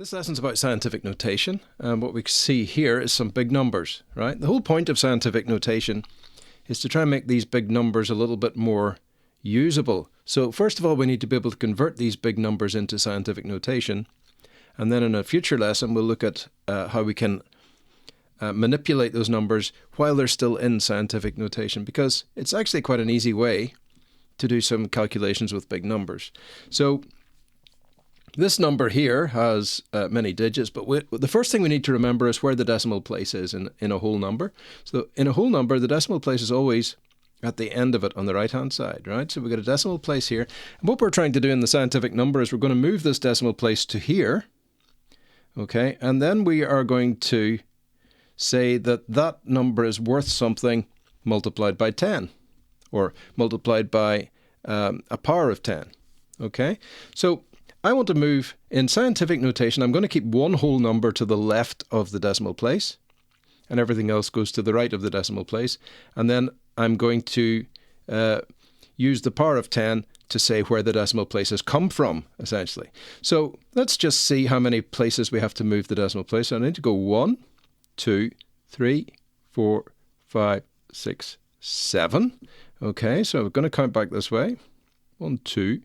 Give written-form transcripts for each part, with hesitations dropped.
This lesson's about scientific notation, and what we see here is some big numbers, right? The whole point of scientific notation is to try and make these big numbers a little bit more usable. So first of all, we need to be able to convert these big numbers into scientific notation, and then in a future lesson we'll look at how we can manipulate those numbers while they're still in scientific notation, because it's actually quite an easy way to do some calculations with big numbers. So this number here has many digits, but the first thing we need to remember is where the decimal place is in a whole number. So in a whole number, the decimal place is always at the end of it on the right-hand side, right? So we've got a decimal place here. And what we're trying to do in the scientific number is we're going to move this decimal place to here, okay? And then we are going to say that that number is worth something multiplied by 10, or multiplied by a power of 10, okay? So I want to move, in scientific notation, I'm going to keep one whole number to the left of the decimal place, and everything else goes to the right of the decimal place. And then I'm going to use the power of 10 to say where the decimal places come from, essentially. So let's just see how many places we have to move the decimal place. So I need to go 1, 2, 3, 4, 5, 6, 7. Okay, so we're going to count back this way. 1, 2,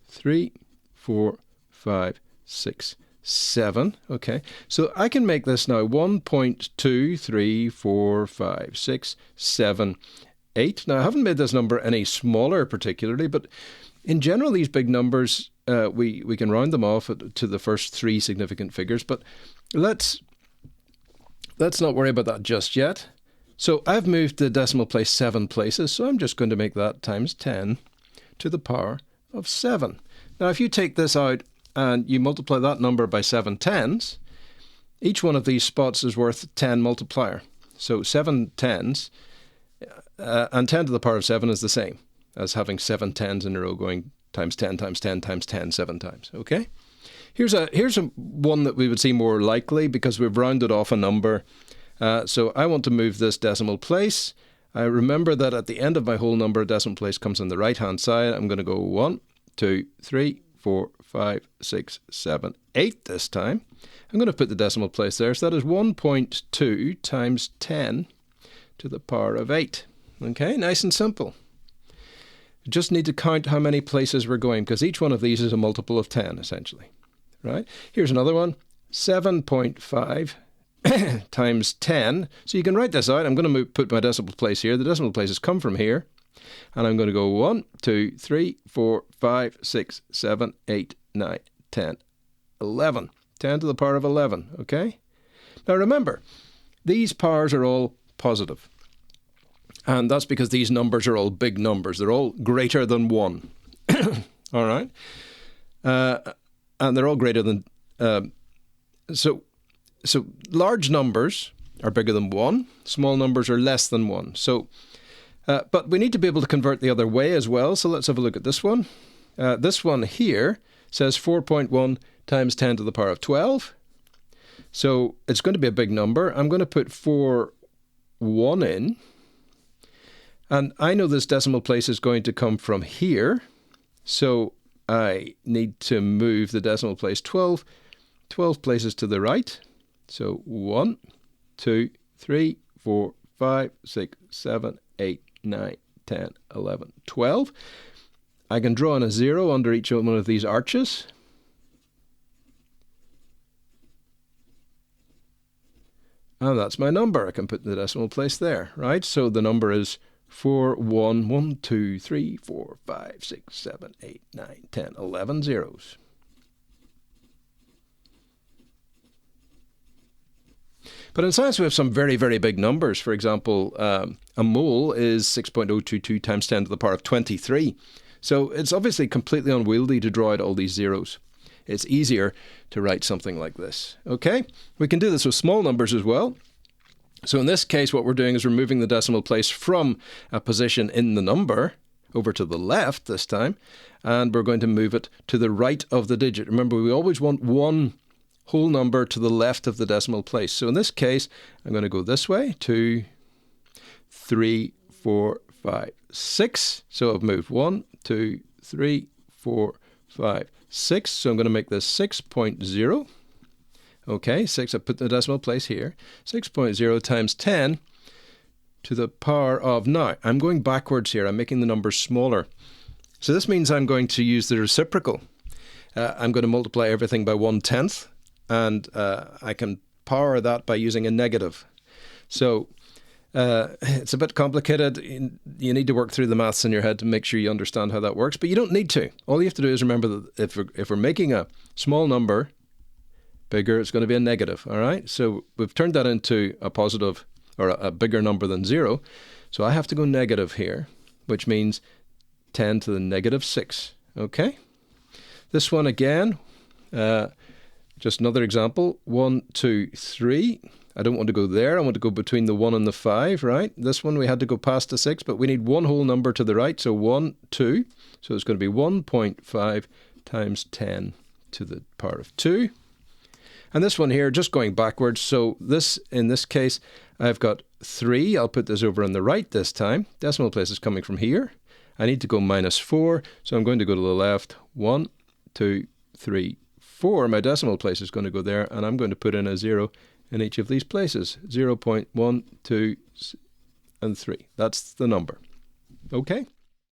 3, 4, 5, 6, 7. Okay, so I can make this now 1.2, 3, 4, 5, 6, 7, 8. Now I haven't made this number any smaller particularly, but in general these big numbers, we can round them off to the first three significant figures, but let's not worry about that just yet. So I've moved the decimal place 7 places, so I'm just going to make that times 10 to the power of 7. Now, if you take this out and you multiply that number by 7 tens, each one of these spots is worth 10 multiplier. So 7 tens, and 10 to the power of 7 is the same as having 7 tens in a row going times 10 times 10 times 10 7 times. Okay? Here's a one that we would see more likely because we've rounded off a number. So I want to move this decimal place. I remember that at the end of my whole number, decimal place comes on the right-hand side. I'm going to go 1, 2, 3, 4, 5, 6, 7, 8 this time. I'm going to put the decimal place there. So that is 1.2 times 10 to the power of 8. Okay, nice and simple. You just need to count how many places we're going, because each one of these is a multiple of 10, essentially. Right? Here's another one. 7.5 times 10. So you can write this out. I'm going to put my decimal place here. The decimal places come from here. And I'm going to go 1, 2, 3, 4, 5, 6, 7, 8, 9, 10, 11. 10 to the power of 11, okay? Now remember, these powers are all positive. And that's because these numbers are all big numbers. They're all greater than 1. All right? And they're all greater than... So large numbers are bigger than 1. Small numbers are less than 1. So... but we need to be able to convert the other way as well, so let's have a look at this one. This one here says 4.1 times 10 to the power of 12. So it's going to be a big number. I'm going to put 1 in. And I know this decimal place is going to come from here. So I need to move the decimal place 12 places to the right. So 1, 2, 3, 4, 5, 6, 7, 8, 9, 10, 11, 12. I can draw in a 0 under each one of these arches. And that's my number. I can put the decimal place there, right? So the number is 4, 1, 1, 2, 3, 4, 5, 6, 7, 8, 9, 10, 11 zeros. But in science, we have some very, very big numbers. For example, a mole is 6.022 times 10 to the power of 23. So it's obviously completely unwieldy to draw out all these zeros. It's easier to write something like this. Okay? We can do this with small numbers as well. So in this case, what we're doing is we're moving the decimal place from a position in the number over to the left this time, and we're going to move it to the right of the digit. Remember, we always want one whole number to the left of the decimal place. So in this case, I'm going to go this way, 2, 3, 4, 5, 6. So I've moved 1, 2, 3, 4, 5, 6. So I'm going to make this 6.0. Okay, 6, I put the decimal place here. 6.0 times 10 to the power of, now, I'm going backwards here. I'm making the numbers smaller. So this means I'm going to use the reciprocal. I'm going to multiply everything by 1/10, and I can power that by using a negative. So it's a bit complicated. You need to work through the maths in your head to make sure you understand how that works, but you don't need to. All you have to do is remember that if we're making a small number bigger, it's going to be a negative, all right? So we've turned that into a positive, or a bigger number than 0. So I have to go negative here, which means 10 to the negative 6, okay? This one again, just another example, 1, 2, 3. I don't want to go there. I want to go between the 1 and the 5, right? This one we had to go past the 6, but we need one whole number to the right, so 1, 2. So it's going to be 1.5 times 10 to the power of 2. And this one here, just going backwards, so this, in this case, I've got 3. I'll put this over on the right this time. Decimal place is coming from here. I need to go -4, so I'm going to go to the left. 1, 2, 3, 4. My decimal place is going to go there, and I'm going to put in a 0 in each of these places. 0.1, 2, and 3. That's the number. Okay?